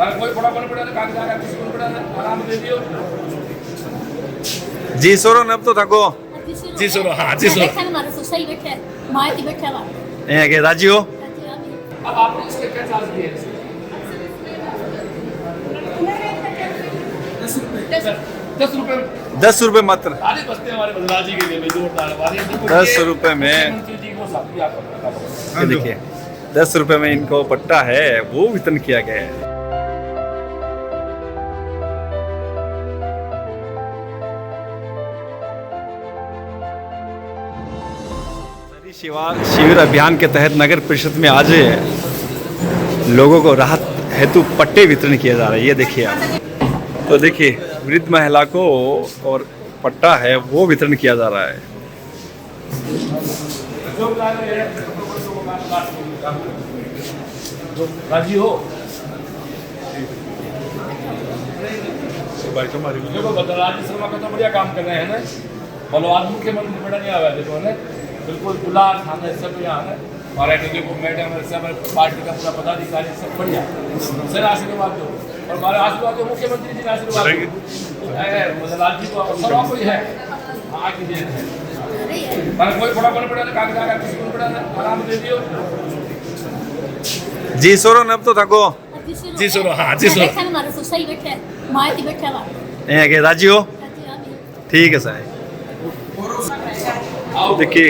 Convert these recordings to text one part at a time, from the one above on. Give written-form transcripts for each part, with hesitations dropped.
कोई बड़ा बड़ा पड़ा कागज आगा किसी को पड़ा आराम दे दियो जी सोरो नब तो थको जी सुनो हाँ जी सुनो देखा ना मारे तो सही बैठा है माइती बैठा हुआ ए के राजी हो अब आपने इसके क्या चार्ज दिए 10 रुपए 10 रुपए मात्र सारे बस्ते हमारे बदलाव जी के लिए जोरदार हमारे 10 रुपए में मुख्यमंत्री जी को साथी आपका ये देखिए 10 रुपए में इनको पट्टा है वो वितरण किया गया है। शिविर अभियान के तहत नगर परिषद में आज लोगों को राहत हेतु पट्टे वितरण किए जा रहे हैं। ये देखिए आप तो देखिए वृद्ध महिला को और पट्टा है वो वितरण किया जा रहा है। राजी हो देखो बदलाव शर्मा का तो बढ़िया काम कर रहे हैं ना बोलो आज मुख्यमंत्री बड़ा नहीं आया देखो ना बिल्कुल दुलार थाना सब यहाँ है और देखो मैडम सब पार्टी का पूरा पदाधिकारी सब बढ़िया सर आशीर्वाद दो और हमारे आशीर्वाद दो मुख्यमंत्री जी ने आशीर्वाद बदलाव जी को सब कोई है आगे देन है कोई बड़ा बड़ा पड़ा कागज आगा किसी को पड़ा आराम दे दियो जी सोरो नब तो थको जी सुनो हाँ जी सुनो देखा ना मारे तो सही बैठा है माइती बैठा हुआ ए के राजी हो ठीक है सर। देखिए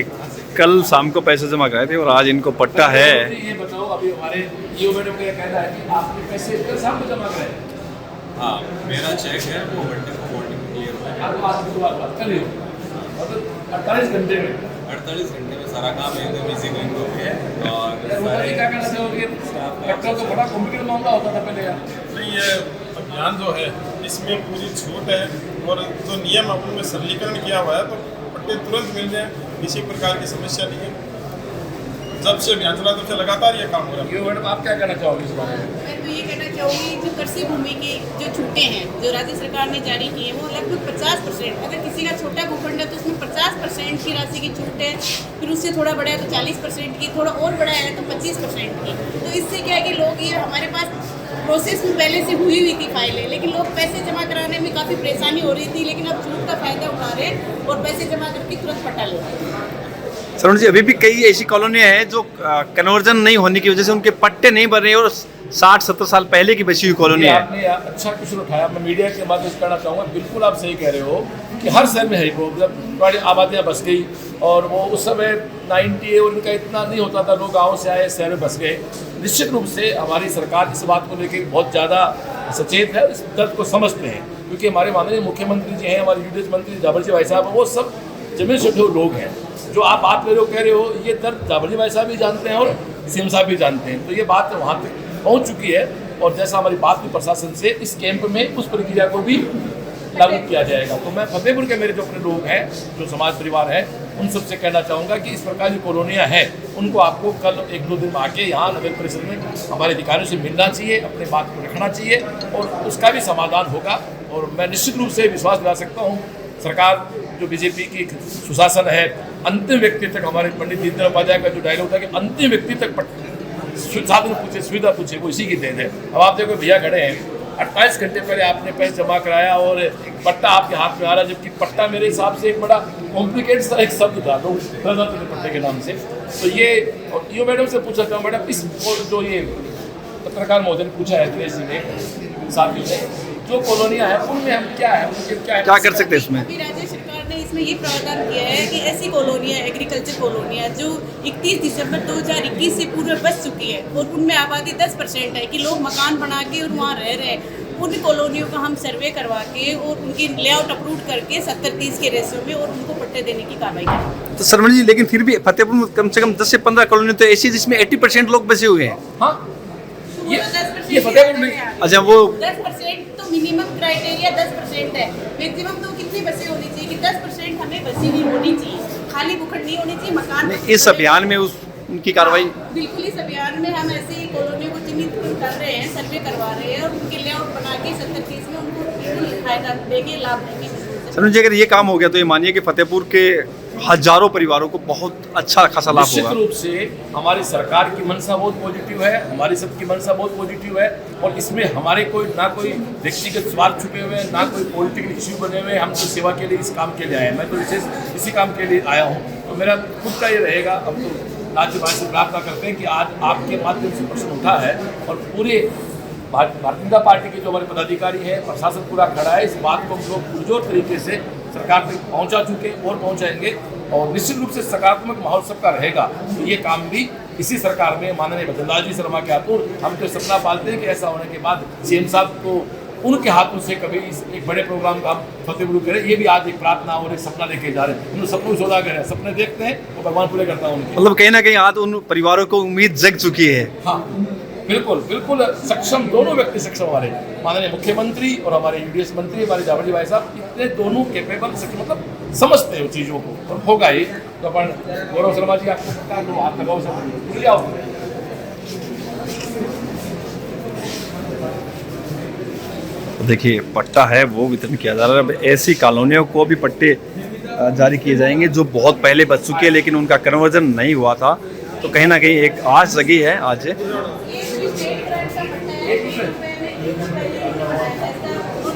कल शाम को पैसे जमा कराए थे और आज इनको पट्टा है। ये बताओ अभी हमारे ईओ मैडम का कहना है कि आपने पैसे कल शाम को जमा कराए हाँ मेरा चेक है वो बंटे को होल्डिंग क्लियर हुआ है। आपको आज की बात कर रही हो मतलब 48 घंटे में 48 घंटे में सारा काम एकदम इजी गोइंग हो गया है और सारे क्या कहना चाहोगे ट्रैक्टर तो बड़ा कॉम्प्लिकेटेड मामला होता था पहले यार नहीं ये अभियान जो है इसमें पूरी छूट है और जो नियम अपन में सरलीकरण किया हुआ है तो पट्टे तुरंत मिल जाए किसी प्रकार की समस्या नहीं है। जब से अभियान चला तब से लगातार ये काम हो रहा है। ईओ मैडम आप क्या कहना चाहोगे इस बारे में? मैं तो ये कहना चाहूँगी जो कृषि भूमि की जो छूटें हैं जो राज्य सरकार ने जारी की है वो लगभग 50%। अगर किसी का छोटा भूखंड है तो उसमें 50% की राशि की छूट है, फिर उससे थोड़ा बड़ा है तो 40% की, थोड़ा और बड़ा है तो 25% की। तो इससे क्या है कि लोग ये हमारे पास प्रोसेस में पहले से हुई थी फाइलें, लेकिन लोग पैसे जमा कराने में काफ़ी परेशानी हो रही थी, लेकिन अब छूट का फायदा उठा रहे हैं और पैसे जमा करके तुरंत पट्टा ले रहे हैं। सरुण जी अभी भी कई ऐसी कॉलोनियां हैं जो कन्वर्जन नहीं होने की वजह से उनके पट्टे नहीं बन रहे और 60-70 साल पहले की बची हुई कॉलोनी है। आपने अच्छा क्वेश्चन उठाया, मैं मीडिया के माध्यम से कहना चाहूँगा बिल्कुल आप सही कह रहे हो कि हर शहर में है प्रॉब्लम, बड़ी आबादियाँ बस गई और वो उस समय 90 और उनका इतना नहीं होता था, लोग गाँव से आए शहर में बस गए। निश्चित रूप से हमारी सरकार इस बात को लेकर बहुत ज़्यादा सचेत है, इस दर्द को समझते हैं, क्योंकि हमारे माननीय मुख्यमंत्री जी हैं, हमारे यूडीएच मंत्री जावड़ जी भाई साहब, वो सब जमीन से उठे लोग हैं। जो आप बात कर रहे हो कह रहे हो ये दर्द जावड़ जी भाई साहब भी जानते हैं और सीएम साहब भी जानते हैं, तो ये बात वहाँ तक पहुँच चुकी है और जैसा हमारी बात हुई प्रशासन से इस कैंप में उस प्रक्रिया को भी लागू किया जाएगा। तो मैं फतेहपुर के मेरे जो अपने लोग हैं, जो समाज परिवार है, उन सबसे कहना चाहूँगा कि इस प्रकार की कॉलोनियाँ हैं उनको आपको कल 1-2 दिन में आके यहाँ नगर परिषद में हमारे अधिकारियों से मिलना चाहिए, अपने बात को रखना चाहिए और उसका भी समाधान होगा। और मैं निश्चित रूप से विश्वास दिला सकता हूँ सरकार जो बीजेपी की सुशासन है, अंतिम व्यक्ति तक, हमारे पंडित दीनदयाल उपाध्याय का जो डायलॉग था कि अंतिम व्यक्ति तक साधन पूछे, सुविधा पूछे, वो इसी की देन है। अब आप देखो भैया खड़े हैं, 28 घंटे पहले आपने पैसे जमा कराया और पट्टा आपके हाथ में आ रहा है, जबकि पट्टा मेरे हिसाब से एक बड़ा कॉम्प्लिकेटेड सा एक शब्द था लोग पट्टे के नाम से। तो ये ईओ मैडम से पूछा था, मैडम इस जो ये पत्रकार महोदय ने पूछा है दिनेश जी ने, साथियों ने, जो कॉलोनियाँ हैं उनमें हम क्या है, उनके क्या कर सकते हैं इसमें? अभी राज्य सरकार ने इसमें ये प्रावधान किया है कि ऐसी कॉलोनियाँ, एग्रीकल्चर कॉलोनियाँ जो 31 दिसंबर 2021 से पूर्व बस चुकी है और उनमें आबादी 10% है कि लोग मकान बना के और वहाँ रह रहे हैं, उन कॉलोनियों का हम सर्वे करवा के और उनकी लेआउट अप्रूव करके 70-30 के रेशियो में और उनको पट्टे देने की कार्रवाई करें। तो शर्मा जी लेकिन फिर भी फतेहपुर में कम से कम 10 से 15 कॉलोनी तो ऐसी जिसमें 80% लोग बसे हुए हैं। हाँ ये फतेहपुर में अच्छा वो 10% तो मिनिमम क्राइटेरिया 10% है, मैक्सिमम तो कितनी बसें होनी चाहिए कि 10% हमें बसें नहीं होनी चाहिए, खाली भूखंड नहीं होनी चाहिए, मकान। इस अभियान में उनकी कार्रवाई बिल्कुल इस अभियान में हम ऐसी कॉलोनियों को चिन्हित कर रहे हैं, सर्वे करवा रहे हैं और उनके लेआउट बना के 70-30 में उनको बिल्कुल फायदा देंगे, लाभ देंगे। शर्मा जी अगर ये काम हो गया तो ये मानिए कि फतेहपुर के हजारों परिवारों को बहुत अच्छा खासा लाभ निश्चित होगा। रूप से हमारी सरकार की मंशा बहुत पॉजिटिव है, हमारी सबकी मंशा बहुत पॉजिटिव है, और इसमें हमारे कोई व्यक्तिगत स्वार्थ छुपे हुए हैं, ना कोई पॉलिटिकल इश्यू बने हुए हैं। हम तो सेवा के लिए इस काम के लिए आए हैं, मैं तो विशेष इसी काम के लिए आया हूँ। तो मेरा खुद का ये रहेगा, अब तो राज्यपाल से प्रार्थना करते हैं कि आज आपके माध्यम से प्रश्न उठा है और पूरे भारतीय जनता पार्टी के जो हमारे पदाधिकारी हैं, प्रशासन पूरा खड़ा है, इस बात को हम लोग पुरजोर तरीके से सरकार तक पहुंचा चुके और पहुंचाएंगे, और निश्चित रूप से सकारात्मक माहौल सबका रहेगा। तो ये काम भी इसी सरकार में माननीय भजनलाल जी शर्मा के हाथों, हम तो सपना पालते हैं कि ऐसा होने के बाद सीएम साहब को उनके हाथों से कभी इस एक बड़े प्रोग्राम का हम फतेहपुर करें। ये भी आज एक प्रार्थना और एक सपना लेके जा रहे हैं। उन सपनों को सौदागर है, सपने देखते हैं वो भगवान पूरे करता है उनके। मतलब कहीं ना कहीं आज उन परिवारों को उम्मीद जग चुकी है। हाँ बिल्कुल बिल्कुल सक्षम, दोनों व्यक्ति सक्षम, हमारे माननीय मुख्यमंत्री और हमारे यूडीएस मंत्री हमारे जावड़जी भाई साहब, इतने दोनों कैपेबल सक्षम, मतलब समझते हैं चीज़ों को, और होगा ही। तो अपन गौरव शर्मा जी आपको पता है, तो हाथ लगाओ सब भूल जाओ। देखिए पट्टा है वो वितरण किया जा रहा है। अब ऐसी कॉलोनियों को भी पट्टे जारी किए जाएंगे जो बहुत पहले बच चुके हैं लेकिन उनका कन्वर्जन नहीं हुआ था। तो कहीं ना कहीं एक आस जगी है आज।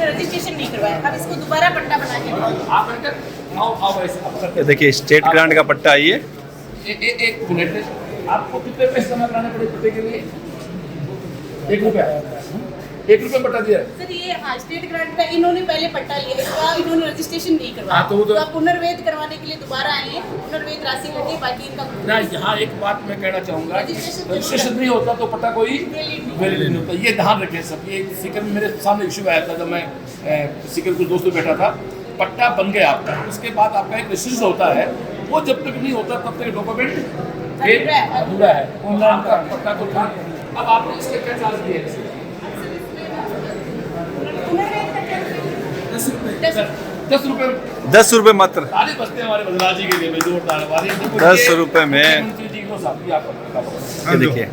रजिस्ट्रेशन नहीं करवाया, अब इसको दोबारा पट्टा बना के आप देखिए स्टेट ग्रांट का पट्टा है ये। एक मिनट, आपको कितने पैसे जमा कराने पड़े पट्टे के लिए? 1 रुपया, 1 रुपया पट्टा दिया सर। ये हाँ स्टेट ग्रांट का इन्होंने पहले पट्टा लिया, इसका इन्होंने रजिस्ट्रेशन नहीं करवाया। हाँ, तो आप पुनर्वेद करवाने के लिए दोबारा आए हैं, पुनर्वेद राशि लगी, बाकी इनका ना। यहाँ एक बात मैं कहना चाहूँगा, रजिस्ट्रेशन नहीं होता तो पट्टा कोई वैलिड नहीं होता, ये ध्यान रखें सब। ये सीकर में मेरे सामने इशू आया था, जब मैं सीकर कुछ दोस्तों बैठा था, पट्टा बन गया आपका, उसके बाद आपका एक रजिस्ट्रेशन होता है, वो जब तक नहीं होता तब तक डॉक्यूमेंट अधूरा है, आपका पट्टा तो था। अब आपने इसके क्या चार्ज दिए? 10 रुपये मात्र। ताली बजते हैं हमारे भजनलाल जी के लिए, जोरदार हमारे 10 रुपये में। ये देखिए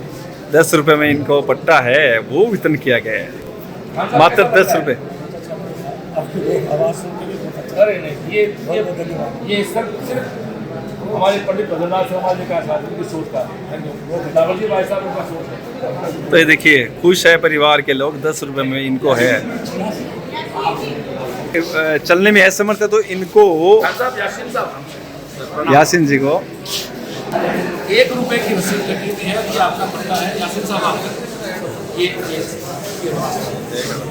10 रुपये में इनको पट्टा है वो वितरण किया गया है, मात्र 10 रुपये। अरे नहीं, ये सिर्फ हमारे पंडित भजनलाल शर्मा जी का साथ उनकी सोच का, दावरजी भाई साहब उनका सोच है। तो ये देखिए खुश है परिवार के लोग, 10 रुपये में इनको है। चलने में असमर्थ है तो इनको यासीन जी को 1 रुपये की रसीद लगी हुई है, ये आपका पट्टा है यासीन साहब आपका।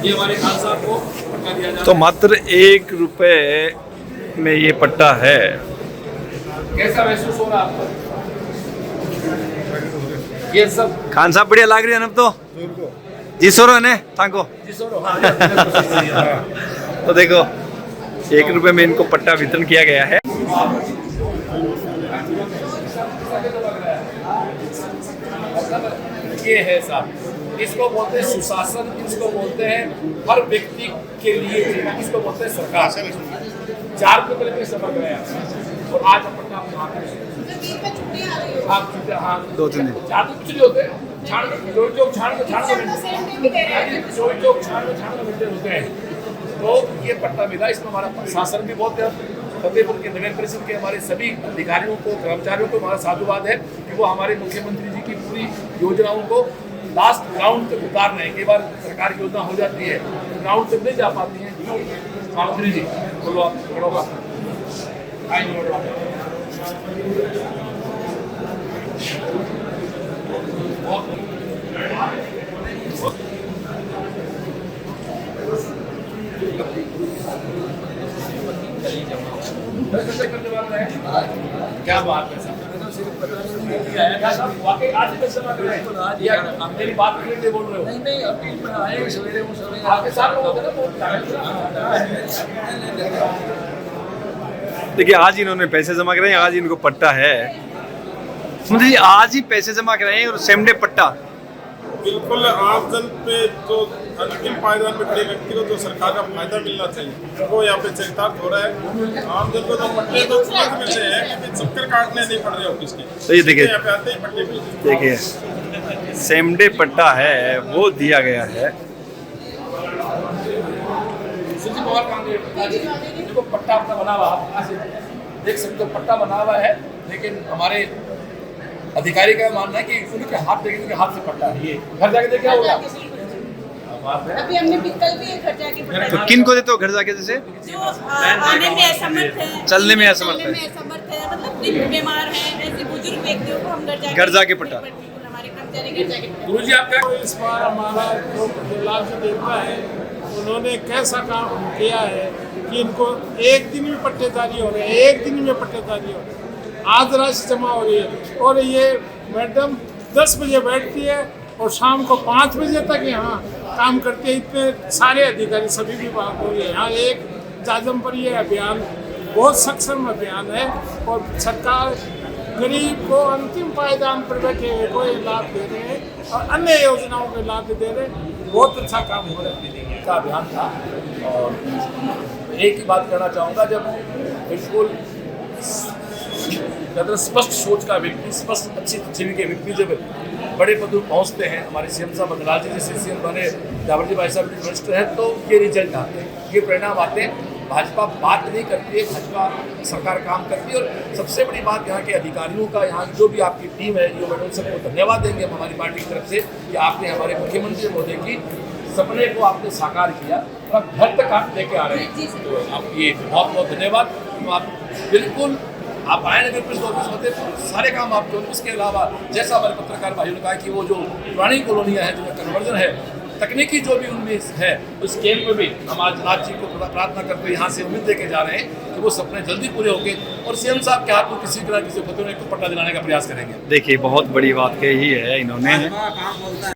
ये हमारे खान साहब को पट्टा दिया जाता है। तो मात्र 1 रुपये में ये पट्टा है। कैसा महसूस हो रहा है आपको? ये सब खान साहब बढ़िया लाग रही है ना तो जी सो रहे थाको। तो देखो 1 रुपये में इनको पट्टा वितरण किया गया है। ये है साहब, इसको बोलते हैं सुशासन, इसको बोलते हैं हर व्यक्ति के लिए, इसको बोलते हैं सरकार। 4 रुपये में समझ गए और आज अपना आप हाँ 2-3 दिन 4 तो कुछ नहीं होते, छाण घंटे होते हैं। तो ये पट्टा मिला, इसमें हमारा प्रशासन भी बहुत है, फतेहपुर के नगर परिषद के हमारे सभी अधिकारियों को, कर्मचारियों को हमारा साधुवाद है कि वो हमारे मुख्यमंत्री जी की पूरी योजनाओं को लास्ट ग्राउंड तक उतार रहे हैं। कई बार सरकार की योजना हो जाती है ग्राउंड तक नहीं जा पाती है। मुख्यमंत्री जी बोलो, आप बोलो क्या बात है वाकई आज मेरी बात के लिए बोल रहे हो? नहीं सवेरे आपके साथ देखिए आज इन्होंने पैसे जमा कराए, आज इनको पट्टा है। मतलब जी आज ही पैसे जमा कराए और सेम डे पट्टा। बिल्कुल आम जन पे जो अंतिम पायदान में खड़े व्यक्ति को जो सरकार का फायदा मिलना चाहिए वो यहाँ पे चरितार्थ हो रहा है। आम जन को तो पट्टे तो तुरंत मिल रहे हैं, लेकिन चक्कर काटने नहीं पड़ रहे ऑफिस के। तो ये देखिए, यहाँ पे आते ही पट्टे मिल रहे हैं। देखिए सेम डे पट्टा है वो दिया गया है। देखो पट्टा अपना बना हुआ देख सकते हो पट्टा बना हुआ है, लेकिन हमारे अधिकारी का मानना है कि उनके हाथ देखेंगे, उनके हाथ से पट्टा है। ये घर जाके देखा होगा। अभी हमने कल भी घर जाके तो किन को देते हो घर जाके? जैसे जो आने में असमर्थ है, चलने में असमर्थ है, मतलब बीमार है, ऐसे बुजुर्ग व्यक्तियों को हम घर जाके पट्टा। बिल्कुल हमारे कर्मचारी घर जाके पट्टा। गुरु जी आपका इस बार हमारा जो लालजी देवता है उन्होंने कैसा काम किया है कि इनको एक दिन में पट्टे जारी हो रहे हैं, एक दिन में पट्टे जारी हो रहे हैं। आज राशि जमा हो रही है और ये मैडम 10 बजे बैठती है और शाम को 5 बजे तक यहाँ काम करते हैं। इतने सारे अधिकारी सभी विभागों के यहाँ एक जाजम पर ये अभियान बहुत सक्षम अभियान है और सरकार गरीब को अंतिम पायदान पर बैठे हुए को ये लाभ दे रहे हैं और अन्य योजनाओं के लाभ दे रहे हैं। बहुत अच्छा काम हो रहा है का अभियान था। और एक ही बात कहना चाहूँगा, जब बिल्कुल स्पष्ट सोच का व्यक्ति, स्पष्ट अच्छी छवि के व्यक्ति जब बड़े पद पर पहुँचते हैं, हमारे सीएम साहब बंगाल जी जैसे सीएम बने, जावर जी भाई साहब वरिष्ठ हैं, तो ये रिजल्ट आते हैं, ये परिणाम आते हैं। भाजपा बात नहीं करती है, भाजपा सरकार काम करती है। और सबसे बड़ी बात यहाँ के अधिकारियों का, यहाँ की जो भी आपकी टीम है, जो मैडम सबको धन्यवाद देंगे हम हमारी पार्टी की तरफ से कि आपने हमारे मुख्यमंत्री महोदय की सपने को आपने साकार किया और आप घर तक आप लेके आ रहे हैं। तो आपकी बहुत बहुत धन्यवाद। तो आप बिल्कुल आप आए नगर परिषद ऑफिस होते सारे काम आपके होंगे। उसके अलावा जैसा हमारे पत्रकार भाइयों ने कहा कि वो जो पुरानी कॉलोनियाँ हैं, जो कन्वर्जन है, तकनीकी जो भी उनमें है, उस कैंप में भी हम आज नाथ जी को प्रार्थना करते यहाँ से उम्मीद लेके जा रहे हैं कि वो सपने जल्दी पूरे होंगे और सीएम साहब के हाथ में किसी तरह किसी को पट्टा दिलाने का प्रयास करेंगे। देखिए बहुत बड़ी बात कही है इन्होंने।